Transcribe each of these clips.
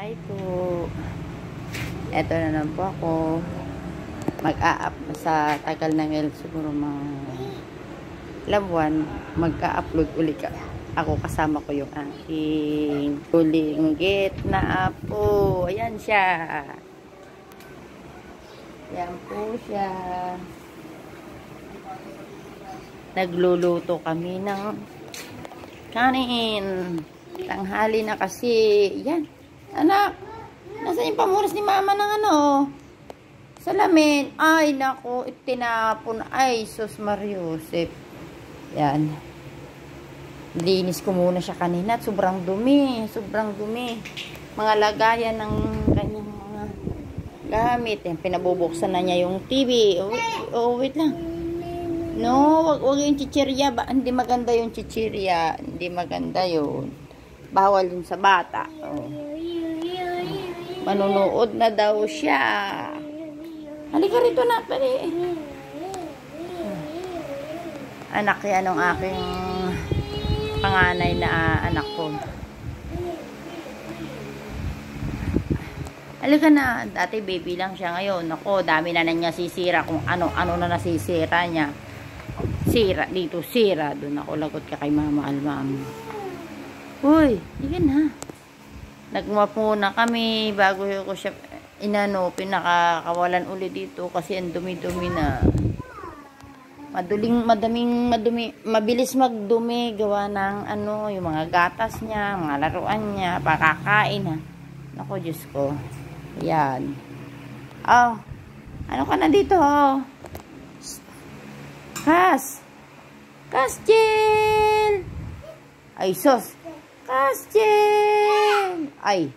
Hi po. Eto na lang po ako. Mag-a-up sa tagal ng siguro mga labuan. Mag-a-upload uli ka. Ako kasama ko yung aking bulinggit na apo. Ayan siya. Ayan po siya. Nagluluto kami ng kanin. Tanghali na kasi. Yan. Anak, nasaan yung pamuras ni mama ng ano? Salamin. Ay, naku, itinapon. Ay, sus Mariusip. Yan. Linis ko muna siya kanina at sobrang dumi. Sobrang dumi. Mga lagayan ng kanyang mga gamit. Yan, pinabubuksan na niya yung TV. Wait lang. No, wag yung chichirya. Hindi maganda yung chichirya. Hindi maganda yun. Bawal yun sa bata. Oh. Manunood na daw siya. Halika rito na. Pari. Anak yan ang aking panganay na anak ko. Halika na. Dati baby lang siya ngayon. Ako, dami na niya sisira. Kung ano na nasisira niya. Sira dito, sira. Doon ako lagot ka kay mama almam. Uy, hindi na. Nagmap muna kami bago ko siya pinakakawalan uli dito kasi ang dumi-dumi na. Madumi, mabilis magdumi gawa ng yung mga gatas niya, mga laruan niya, pakakain ha. Naku, Diyos ko. Ayan. Oh, ano ka na dito? Kasjel! Ay, sos! Kasjel! Ay,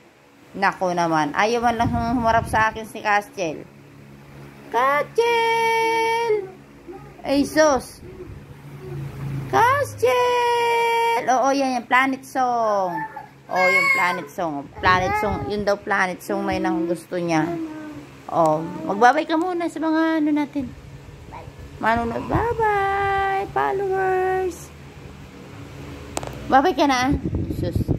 nako naman. Ayaw man lang humarap sa akin si Kasjel. Kasjel! Ay, sos! Kasjel! Oo, yan yung Planet Song. Oo, yung Planet Song. Planet Song, yun daw Planet Song may nang gusto niya. Oh, magbabay ka muna sa mga natin. Manunod. Bye-bye, followers. Bye-bye ka na. Sus.